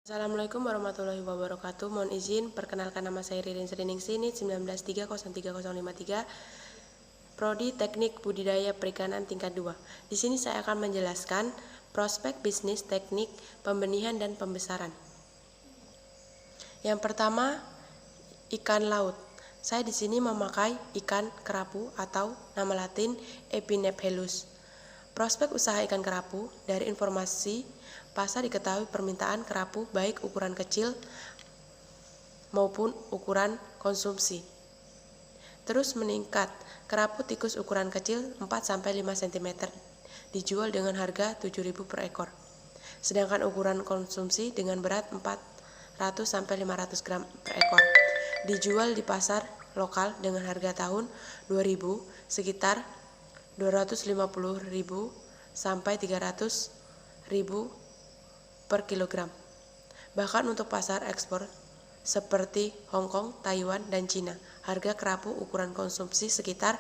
Assalamualaikum warahmatullahi wabarakatuh. Mohon izin, perkenalkan nama saya Ririn Sriningsih, NIT 19303053, Prodi Teknik Budidaya Perikanan tingkat 2. Di sini saya akan menjelaskan prospek bisnis, teknik, pembenihan dan pembesaran. Yang pertama, ikan laut. Saya di sini memakai ikan kerapu atau nama latin Epinephelus. Prospek usaha ikan kerapu, dari informasi pasar diketahui permintaan kerapu baik ukuran kecil maupun ukuran konsumsi terus meningkat. Kerapu tikus ukuran kecil 4-5 cm dijual dengan harga 7.000 per ekor. Sedangkan ukuran konsumsi dengan berat 400-500 gram per ekor dijual di pasar lokal dengan harga tahun 2000 sekitar 250.000 sampai 300.000 per kilogram. Bahkan untuk pasar ekspor seperti Hong Kong, Taiwan, dan Cina, harga kerapu ukuran konsumsi sekitar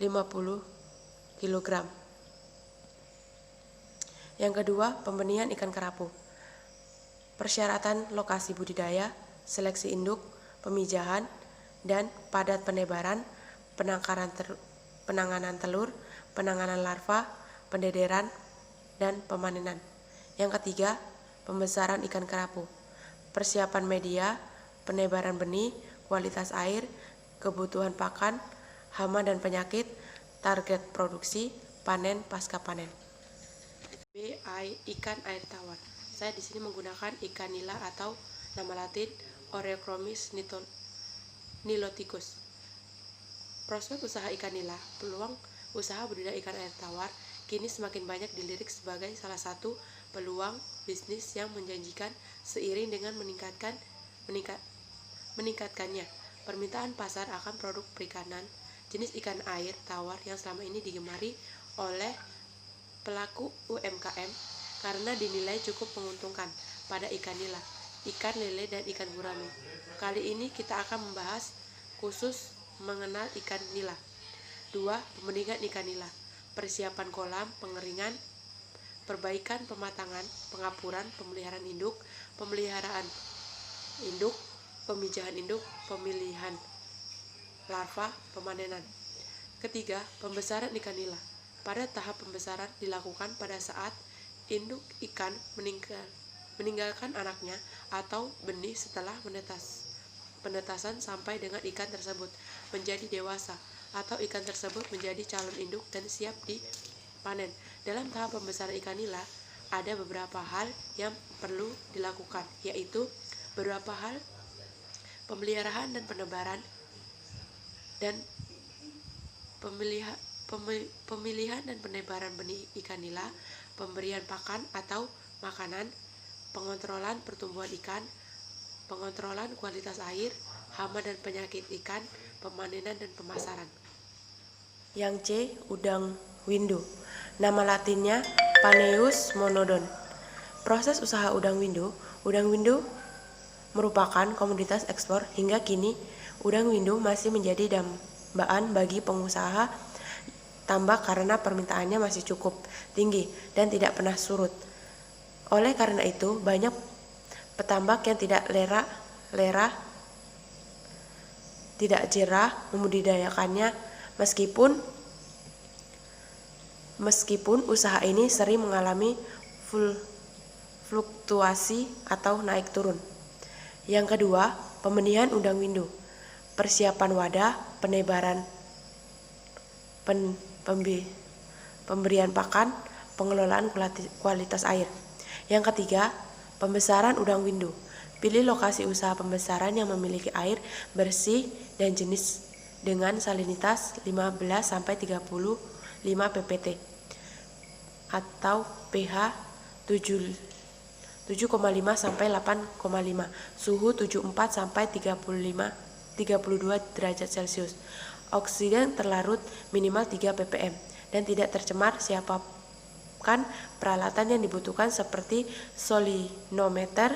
50 kg. Yang kedua, pembenihan ikan kerapu. Persyaratan lokasi budidaya, seleksi induk, pemijahan, dan padat penebaran, penanganan telur, penanganan larva, pendederan, dan pemanenan. Yang ketiga, pembesaran ikan kerapu. Persiapan media, penebaran benih, kualitas air, kebutuhan pakan, hama dan penyakit, target produksi, panen pasca panen. Ikan air tawar. Saya di sini menggunakan ikan nila atau nama latin Oreochromis niloticus. Prospek usaha ikan nila. Peluang usaha budidaya ikan air tawar kini semakin banyak dilirik sebagai salah satu peluang bisnis yang menjanjikan seiring dengan meningkatkannya permintaan pasar akan produk perikanan jenis ikan air tawar yang selama ini digemari oleh pelaku UMKM karena dinilai cukup menguntungkan pada ikan nila, ikan lele, dan ikan gurame. Kali ini kita akan membahas khusus mengenal ikan nila. 2. Pembenihan ikan nila. Persiapan kolam, pengeringan, perbaikan pematangan, pengapuran, pemeliharaan induk, pemijahan induk, pemilihan larva, pemanenan. Ketiga, pembesaran ikan nila. Pada tahap pembesaran dilakukan pada saat induk ikan meninggalkan anaknya atau benih setelah penetasan sampai dengan ikan tersebut menjadi dewasa atau ikan tersebut menjadi calon induk dan siap dipanen. Dalam tahap pembesaran ikan nila ada beberapa hal yang perlu dilakukan, yaitu beberapa hal pemeliharaan dan penebaran dan pemilihan dan penebaran benih ikan nila, pemberian pakan atau makanan, pengontrolan pertumbuhan ikan, pengontrolan kualitas air, hama dan penyakit ikan, pemanenan dan pemasaran. Yang C. Udang windu. Nama latinnya Paneus monodon. Proses usaha udang windu. Udang windu merupakan komoditas ekspor. Hingga kini, udang windu masih menjadi dambaan bagi pengusaha tambak karena permintaannya masih cukup tinggi dan tidak pernah surut. Oleh karena itu, banyak petambak yang tidak jerah membudidayakannya meskipun usaha ini sering mengalami fluktuasi atau naik turun. Yang kedua, pembenihan udang windu. Persiapan wadah, penebaran, pemberian pakan, pengelolaan kualitas air. Yang ketiga, pembesaran udang windu. Pilih lokasi usaha pembesaran yang memiliki air bersih dan jenis dengan salinitas 15-35 ppt atau pH 7,5 sampai 8,5, suhu 74 sampai 32 derajat Celcius. Oksigen terlarut minimal 3 ppm dan tidak tercemar. Siapkan peralatan yang dibutuhkan seperti solenometer,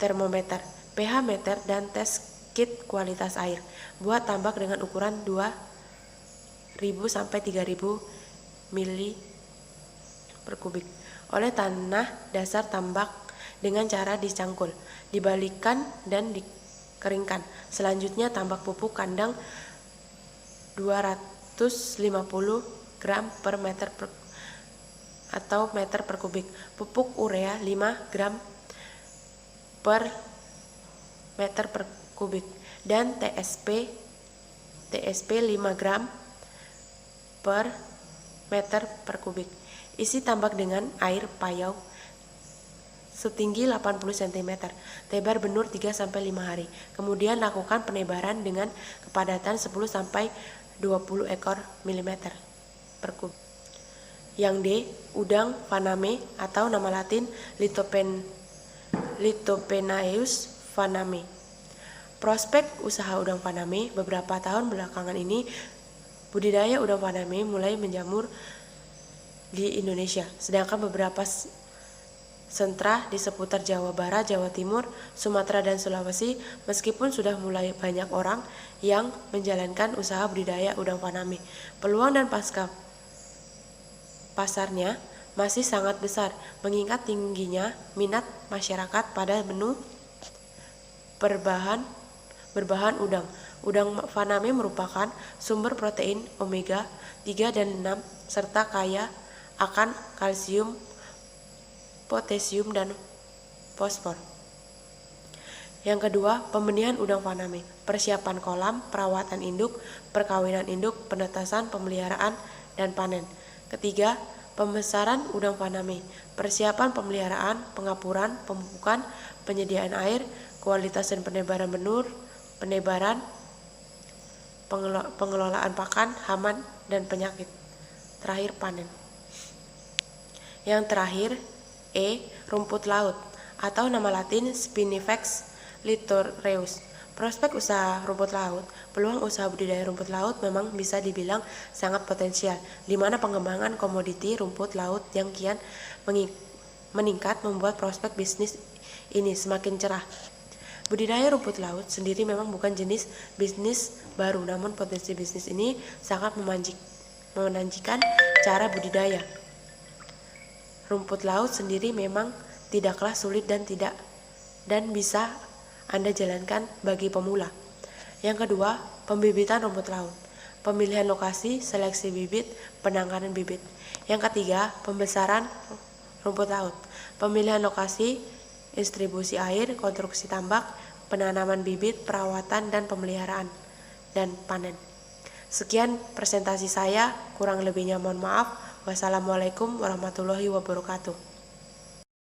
termometer, pH meter, dan tes kit kualitas air. Buat tambak dengan ukuran 2.000 sampai 3.000 mili per kubik. Oleh tanah dasar tambak dengan cara dicangkul, dibalikkan dan dikeringkan. Selanjutnya tambah pupuk kandang 250 gram per meter atau meter per kubik, pupuk urea 5 gram per meter per kubik, dan TSP 5 gram per meter per kubik. Isi tambak dengan air payau setinggi 80 cm, tebar benur 3-5 hari. Kemudian lakukan penebaran dengan kepadatan 10-20 ekor milimeter per kubik. Yang D, udang faname atau nama latin Lithopenaeus faname. Prospek usaha udang faname. Beberapa tahun belakangan ini budidaya udang faname mulai menjamur di Indonesia, sedangkan beberapa sentra di seputar Jawa Barat, Jawa Timur, Sumatera, dan Sulawesi, meskipun sudah mulai banyak orang yang menjalankan usaha budidaya udang faname, peluang dan pasarnya masih sangat besar, mengingat tingginya minat masyarakat pada menu berbahan udang. Udang faname merupakan sumber protein omega 3 dan 6 serta kaya akan kalsium, potasium, dan fosfor. Yang kedua, pembenihan udang faname, persiapan kolam, perawatan induk, perkawinan induk, penetasan, pemeliharaan, dan panen. Ketiga, pembesaran udang faname, persiapan pemeliharaan, pengapuran, pemupukan, penyediaan air, kualitas dan penebaran benur, pengelolaan pakan, hama, dan penyakit. Terakhir, panen. Yang terakhir, E, rumput laut atau nama latin Spinifex littoreus. Prospek usaha rumput laut. Peluang usaha budidaya rumput laut memang bisa dibilang sangat potensial, di mana pengembangan komoditi rumput laut yang kian meningkat membuat prospek bisnis ini semakin cerah. Budidaya rumput laut sendiri memang bukan jenis bisnis baru, namun potensi bisnis ini sangat menjanjikan. Cara budidaya rumput laut sendiri memang tidaklah sulit dan bisa Anda jalankan bagi pemula. Yang kedua, pembibitan rumput laut, pemilihan lokasi, seleksi bibit, penanganan bibit. Yang ketiga, pembesaran rumput laut, pemilihan lokasi, distribusi air, konstruksi tambak, penanaman bibit, perawatan dan pemeliharaan, dan panen. Sekian presentasi saya, kurang lebihnya mohon maaf. Wassalamualaikum warahmatullahi wabarakatuh.